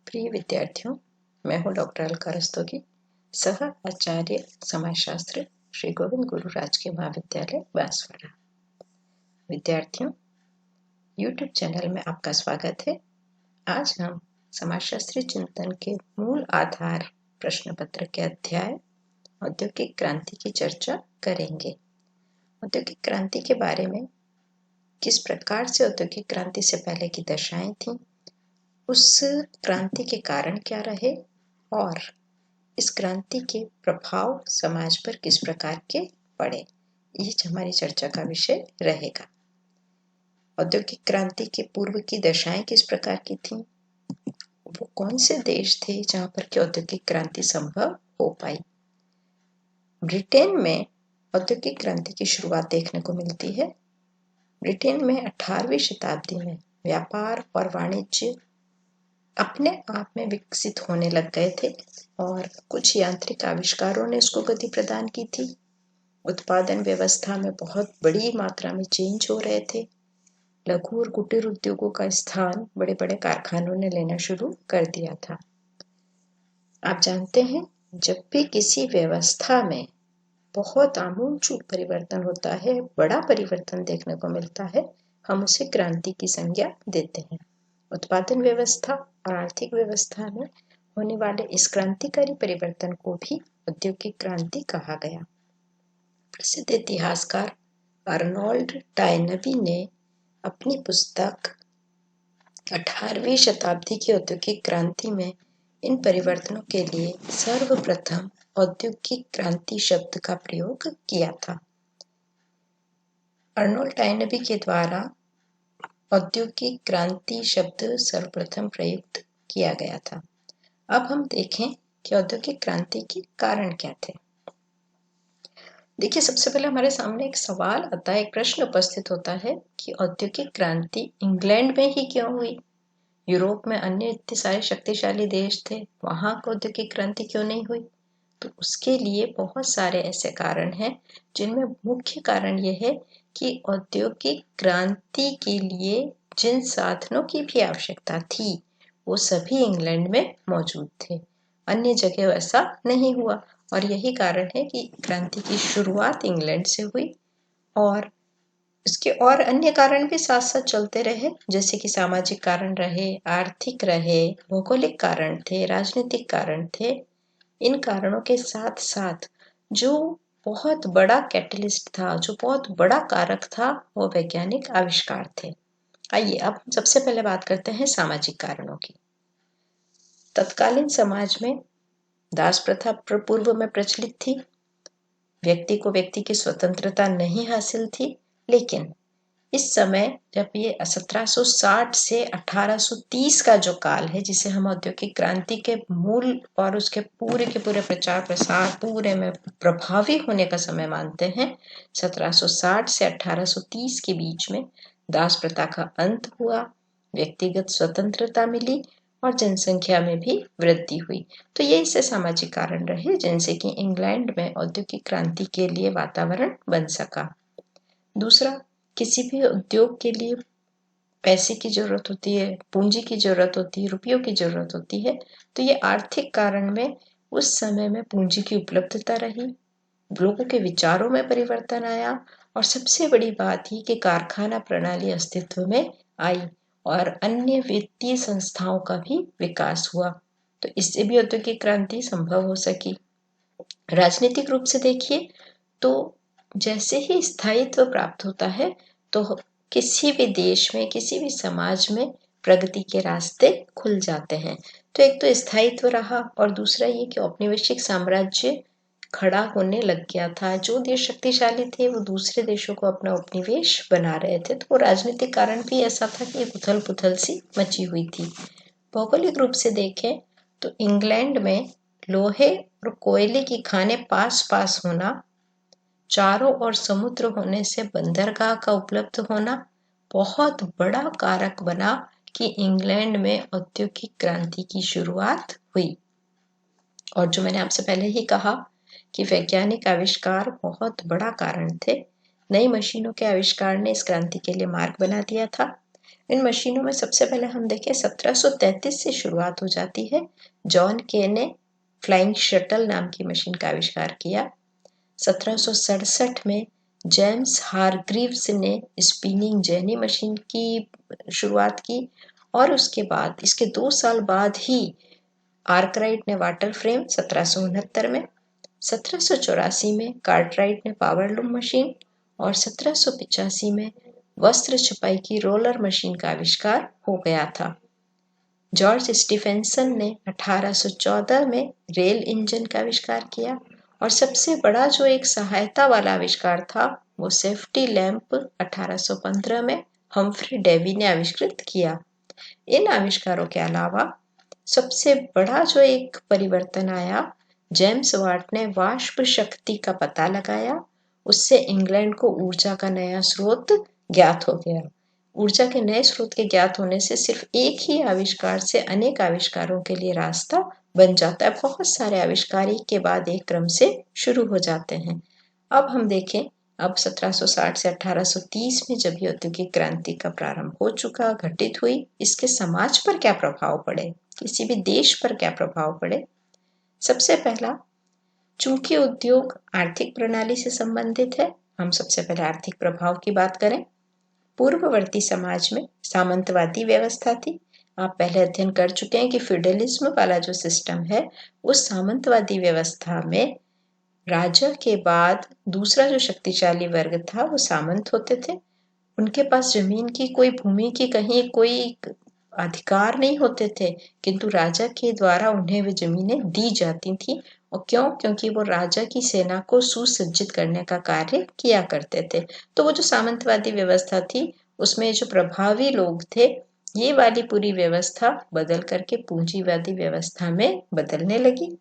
प्रिय विद्यार्थियों, मैं हूं डॉक्टर अलका रस्तोगी, सह आचार्य समाजशास्त्र श्री गोविंद गुरु राजकीय महाविद्यालय बांसवाड़ा। विद्यार्थियों, YouTube चैनल में आपका स्वागत है। आज हम समाजशास्त्री चिंतन के मूल आधार प्रश्न पत्र के अध्याय औद्योगिक क्रांति की चर्चा करेंगे। औद्योगिक क्रांति के बारे में, किस प्रकार से औद्योगिक क्रांति से पहले की दशाएं थीं, उस क्रांति के कारण क्या रहे और इस क्रांति के प्रभाव समाज पर किस प्रकार के पड़े, ये हमारी चर्चा का विषय रहेगा। औद्योगिक क्रांति के पूर्व की दशाएं किस प्रकार की थीं, वो कौन से देश थे जहां पर की औद्योगिक क्रांति संभव हो पाई। ब्रिटेन में औद्योगिक क्रांति की शुरुआत देखने को मिलती है। ब्रिटेन में 18वीं शताब्दी में व्यापार और वाणिज्य अपने आप में विकसित होने लग गए थे और कुछ यांत्रिक आविष्कारों ने इसको गति प्रदान की थी। उत्पादन व्यवस्था में बहुत बड़ी मात्रा में चेंज हो रहे थे। लघु और कुटीर उद्योगों का स्थान बड़े बड़े कारखानों ने लेना शुरू कर दिया था। आप जानते हैं, जब भी किसी व्यवस्था में बहुत आमूलचूल परिवर्तन होता है, बड़ा परिवर्तन देखने को मिलता है, हम उसे क्रांति की संज्ञा देते हैं। उत्पादन व्यवस्था और आर्थिक व्यवस्था में होने वाले इस क्रांतिकारी परिवर्तन को भी औद्योगिक क्रांति कहा गया। प्रसिद्ध इतिहासकार अर्नोल्ड टायनबी ने अपनी पुस्तक 18वीं शताब्दी की औद्योगिक क्रांति में इन परिवर्तनों के लिए सर्वप्रथम औद्योगिक क्रांति शब्द का प्रयोग किया था। अर्नोल्ड टायनबी के द्वारा औद्योगिक क्रांति शब्द सर्वप्रथम प्रयुक्त किया गया था। अब हम देखें कि औद्योगिक क्रांति के कारण क्या थे। देखिए, सबसे पहले हमारे सामने एक सवाल आता है, एक प्रश्न उपस्थित होता है कि औद्योगिक क्रांति इंग्लैंड में ही क्यों हुई। यूरोप में अन्य इतने सारे शक्तिशाली देश थे, वहां को औद्योगिक क्रांति क्यों नहीं हुई। तो उसके लिए बहुत सारे ऐसे कारण हैं, जिनमें मुख्य कारण यह है कि औद्योगिक क्रांति के लिए जिन साधनों की भी आवश्यकता थी वो सभी इंग्लैंड में मौजूद थे, अन्य जगह ऐसा नहीं हुआ। और यही कारण है कि क्रांति की शुरुआत इंग्लैंड से हुई और इसके और अन्य कारण भी साथ साथ चलते रहे, जैसे कि सामाजिक कारण रहे, आर्थिक रहे, भौगोलिक कारण थे, राजनीतिक कारण थे। इन कारणों के साथ साथ जो बहुत बड़ा कैटलिस्ट था, जो बहुत बड़ा कारक था, वो वैज्ञानिक आविष्कार थे। आइए अब सबसे पहले बात करते हैं सामाजिक कारणों की। तत्कालीन समाज में दास प्रथा पूर्व में प्रचलित थी। व्यक्ति को व्यक्ति की स्वतंत्रता नहीं हासिल थी, लेकिन इस समय जब ये 1760 से 1830 का जो काल है, जिसे हम औद्योगिक क्रांति के मूल और उसके पूरे के पूरे प्रचार प्रसार पूरे में प्रभावी होने का समय मानते हैं, 1760 से 1830 के बीच में दास प्रथा का अंत हुआ, व्यक्तिगत स्वतंत्रता मिली और जनसंख्या में भी वृद्धि हुई। तो ये इससे सामाजिक कारण रहे, जिनसे कि इंग्लैंड में औद्योगिक क्रांति के लिए वातावरण बन सका। दूसरा, किसी भी उद्योग के लिए पैसे की जरूरत होती है, पूंजी की जरूरत होती है, रुपयों की जरूरत होती है। तो ये आर्थिक कारण में उस समय में पूंजी की उपलब्धता रही, लोगों के विचारों में परिवर्तन आया और सबसे बड़ी बात ही कि कारखाना प्रणाली अस्तित्व में आई और अन्य वित्तीय संस्थाओं का भी विकास हुआ। तो इससे भी औद्योगिक क्रांति संभव हो सकी। राजनीतिक रूप से देखिए तो जैसे ही स्थायित्व प्राप्त होता है, तो किसी भी देश में, किसी भी समाज में प्रगति के रास्ते खुल जाते हैं। तो एक तो स्थायित्व रहा और दूसरा ये कि औपनिवेशिक साम्राज्य खड़ा होने लग गया था। जो देश शक्तिशाली थे वो दूसरे देशों को अपना उपनिवेश बना रहे थे। तो वो राजनीतिक कारण भी ऐसा था कि उथल पुथल सी मची हुई थी। भौगोलिक रूप से देखें तो इंग्लैंड में लोहे और कोयले की खानें पास पास होना, चारों ओर समुद्र होने से बंदरगाह का उपलब्ध होना बहुत बड़ा कारक बना कि इंग्लैंड में औद्योगिक क्रांति की शुरुआत हुई। और जो मैंने आपसे पहले ही कहा कि वैज्ञानिक आविष्कार बहुत बड़ा कारण थे। नई मशीनों के आविष्कार ने इस क्रांति के लिए मार्ग बना दिया था। इन मशीनों में सबसे पहले हम देखें 1733 से शुरुआत हो जाती है। जॉन के ने फ्लाइंग शटल नाम की मशीन का आविष्कार किया। 1767 में जेम्स हारग्रीव्स ने स्पिनिंग जेनी मशीन की शुरुआत की और उसके बाद इसके 2 साल बाद ही आर्कराइट ने वाटर फ्रेम 1769 में, 1784 में कार्टराइट ने पावरलूम मशीन और 1785 में वस्त्र छपाई की रोलर मशीन का आविष्कार हो गया था। जॉर्ज स्टीफेंसन ने 1814 में रेल इंजन का आविष्कार किया और सबसे बड़ा जो एक सहायता वाला आविष्कार था वो सेफ्टी लैंप 1815 में हम्फ्री डेवी ने आविष्कृत किया। इन आविष्कारों के अलावा सबसे बड़ा जो एक परिवर्तन आया, जेम्स वाट ने वाष्प शक्ति का पता लगाया। उससे इंग्लैंड को ऊर्जा का नया स्रोत ज्ञात हो गया। ऊर्जा के नए स्रोत के ज्ञात होने से सिर्फ एक ही आविष्कार से अनेक आविष्कारों के लिए रास्ता बन जाता है। बहुत सारे आविष्कार एक के बाद एक क्रम से शुरू हो जाते हैं। अब हम देखें, अब 1760 से 1830 में जब ये औद्योगिक क्रांति का प्रारंभ हो चुका, घटित हुई, इसके समाज पर क्या प्रभाव पड़े, किसी भी देश पर क्या प्रभाव पड़े। सबसे पहला, चूंकि उद्योग आर्थिक प्रणाली से संबंधित है, हम सबसे पहले आर्थिक प्रभाव की बात करें। पूर्ववर्ती समाज में सामंतवादी व्यवस्था थी। आप पहले अध्ययन कर चुके हैं कि फ्यूडलिज्म वाला जो सिस्टम है, उस सामंतवादी व्यवस्था में राजा के बाद दूसरा जो शक्तिशाली वर्ग था वो सामंत होते थे। उनके पास जमीन की, कोई भूमि की कहीं कोई अधिकार नहीं होते थे, किंतु राजा के द्वारा उन्हें वे जमीनें दी जाती थी। और क्यों? क्योंकि वो राजा की सेना को सुसज्जित करने का कार्य किया करते थे। तो वो जो सामंतवादी व्यवस्था थी उसमें जो प्रभावी लोग थे, ये वाली पूरी व्यवस्था बदल करके पूंजीवादी व्यवस्था में बदलने लगी।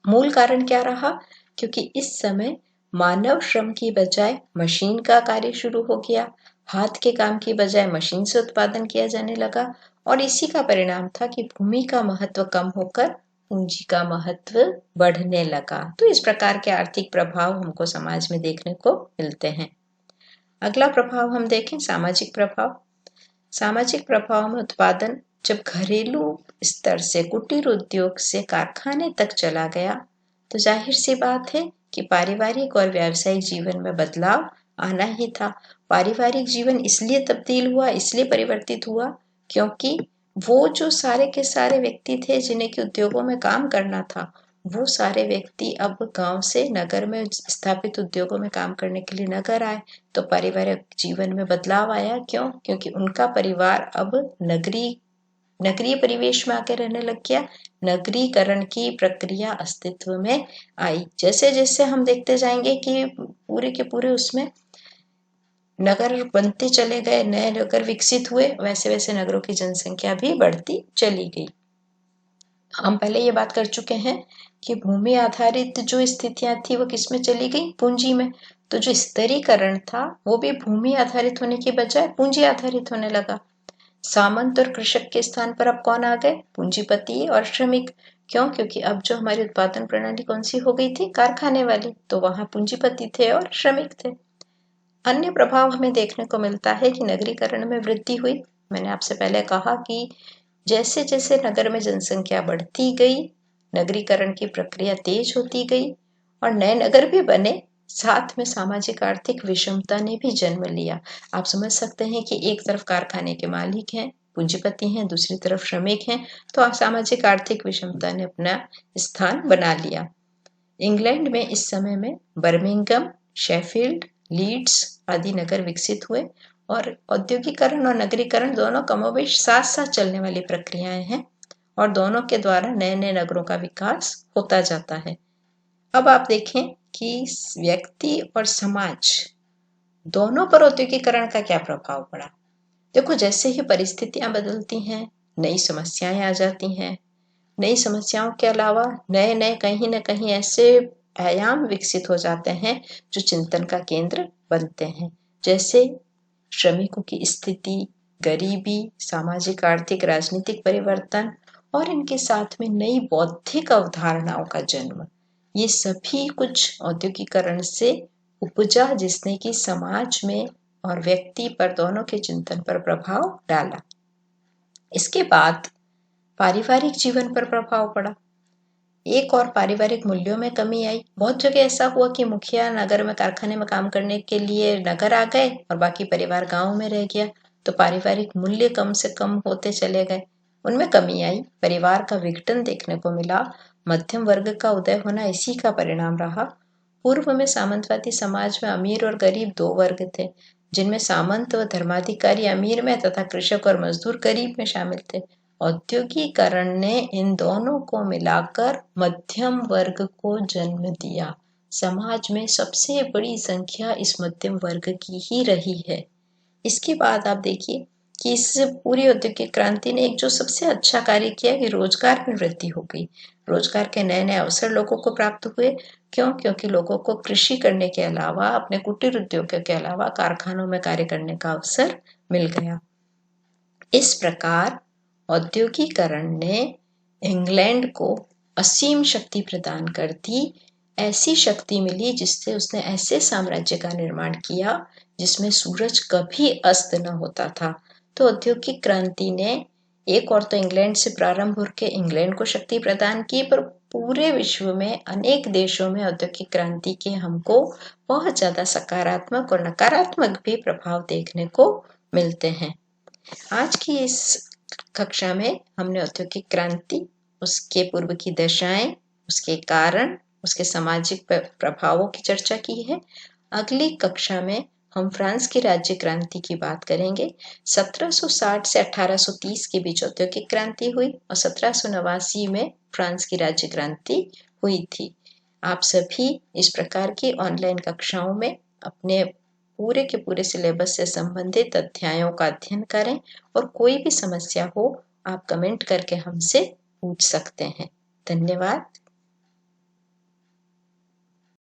मूल कारण क्या रहा? क्योंकि इस समय मानव श्रम की बजाय मशीन का कार्य शुरू हो गया। हाथ के काम की बजाय मशीन से उत्पादन किया जाने लगा और इसी का परिणाम था कि भूमि का महत्व कम होकर पूंजी का महत्व बढ़ने लगा। तो इस प्रकार के आर्थिक प्रभाव हमको समाज में देखने को मिलते हैं। अगला प्रभाव हम देखें, सामाजिक प्रभाव। सामाजिक प्रभाव में उत्पादन जब घरेलू स्तर से कुटीर उद्योग से कारखाने तक चला गया, तो जाहिर सी बात है कि पारिवारिक और व्यावसायिक जीवन में बदलाव आना ही था। पारिवारिक जीवन इसलिए तब्दील हुआ, इसलिए परिवर्तित हुआ, क्योंकि वो जो सारे के सारे व्यक्ति थे जिन्हें कि उद्योगों में काम करना था, वो सारे व्यक्ति अब गांव से नगर में स्थापित उद्योगों में काम करने के लिए नगर आए। तो पारिवारिक जीवन में बदलाव आया। क्यों? क्योंकि उनका परिवार अब नगरीय परिवेश में आके रहने लग गया। नगरीकरण की प्रक्रिया अस्तित्व में आई। जैसे जैसे हम देखते जाएंगे कि पूरे के पूरे उसमें नगर बनते चले गए, नए नगर विकसित हुए, वैसे वैसे नगरों की जनसंख्या भी बढ़ती चली गई। हम पहले ये बात कर चुके हैं कि भूमि आधारित जो स्थितियां थी वो किसमें चली गई? पूंजी में। तो जो स्तरीकरण था वो भी भूमि आधारित होने की बजाय पूंजी आधारित होने लगा। सामंत और कृषक के स्थान पर अब कौन आ गए? पूंजीपति और श्रमिक। क्यों? क्योंकि अब जो हमारी उत्पादन प्रणाली कौन सी हो गई थी? कारखाने वाली। तो वहां पूंजीपति थे और श्रमिक थे। अन्य प्रभाव हमें देखने को मिलता है कि नगरीकरण में वृद्धि हुई। मैंने आपसे पहले कहा कि जैसे जैसे नगर में जनसंख्या बढ़ती गई, नगरीकरण की प्रक्रिया तेज होती गई और नए नगर भी बने, साथ में सामाजिक आर्थिक विषमता ने भी जन्म लिया। आप समझ सकते हैं कि एक तरफ कारखाने के मालिक हैं, पूंजीपति हैं, दूसरी तरफ श्रमिक हैं, तो सामाजिक आर्थिक विषमता ने अपना स्थान बना लिया। इंग्लैंड में इस समय में बर्मिंघम, शेफील्ड, लीड्स आदि नगर विकसित हुए और औद्योगिकरण और नगरीकरण दोनों कमोबेश साथ साथ चलने वाली प्रक्रियाएं हैं और दोनों के द्वारा नए नए नगरों का विकास होता जाता है। अब आप देखें कि व्यक्ति और समाज दोनों पर औद्योगिकरण का क्या प्रभाव पड़ा। देखो, जैसे ही परिस्थितियां बदलती हैं, नई समस्याएं आ जाती हैं। नई समस्याओं के अलावा नए नए कहीं न कहीं ऐसे आयाम विकसित हो जाते हैं जो चिंतन का केंद्र बनते हैं। जैसे श्रमिकों की स्थिति, गरीबी, सामाजिक आर्थिक राजनीतिक परिवर्तन और इनके साथ में नई बौद्धिक अवधारणाओं का जन्म। ये सभी कुछ औद्योगिकरण से उपजा, जिसने कि समाज में और व्यक्ति पर दोनों के चिंतन पर प्रभाव डाला। इसके बाद पारिवारिक जीवन पर प्रभाव पड़ा। एक और पारिवारिक मूल्यों में कमी आई। बहुत जगह ऐसा हुआ कि मुखिया नगर में कारखाने में काम करने के लिए नगर आ गए और बाकी परिवार गांव में रह गया, तो पारिवारिक मूल्य कम से कम होते चले गए, उनमें कमी आई। परिवार का विघटन देखने को मिला। मध्यम वर्ग का उदय होना इसी का परिणाम रहा। पूर्व में सामंतवादी समाज में अमीर और गरीब दो वर्ग थे, जिनमें सामंत व धर्माधिकारी अमीर में तथा कृषक और मजदूर गरीब में शामिल थे। औद्योगिकरण ने इन दोनों को मिलाकर मध्यम वर्ग को जन्म दिया। समाज में सबसे बड़ी संख्या इस मध्यम वर्ग की ही रही है। इसके बाद आप देखिए कि इस पूरी औद्योगिक क्रांति ने एक जो सबसे अच्छा कार्य किया कि रोजगार में वृद्धि हो गई। रोजगार के नए नए अवसर लोगों को प्राप्त हुए। क्यों? क्योंकि लोगों को कृषि करने के अलावा, अपने कुटीर उद्योगों के अलावा कारखानों में कार्य करने का अवसर मिल गया। इस प्रकार औद्योगिकरण ने इंग्लैंड को असीम शक्ति प्रदान कर दी। ऐसी शक्ति मिली जिससे उसने ऐसे साम्राज्य का निर्माण किया जिसमें सूरज कभी अस्त न होता था। तो औद्योगिक क्रांति ने एक और तो इंग्लैंड से प्रारंभ होकर इंग्लैंड को शक्ति प्रदान की, पर पूरे विश्व में अनेक देशों में औद्योगिक क्रांति के हमको बहुत ज्यादा सकारात्मक और नकारात्मक भी प्रभाव देखने को मिलते हैं। आज की इस कक्षा में हमने औद्योगिक क्रांति, उसके पूर्व की दशाएं, उसके कारण, उसके सामाजिक प्रभावों की चर्चा की है। अगली कक्षा में हम फ्रांस की राज्य क्रांति की बात करेंगे। 1760 से 1830 के बीच औद्योगिक क्रांति हुई और 1789 में फ्रांस की राज्य क्रांति हुई थी। आप सभी इस प्रकार की ऑनलाइन कक्षाओं में अपने पूरे के पूरे सिलेबस से संबंधित अध्यायों का अध्ययन करें और कोई भी समस्या हो आप कमेंट करके हमसे पूछ सकते हैं। धन्यवाद।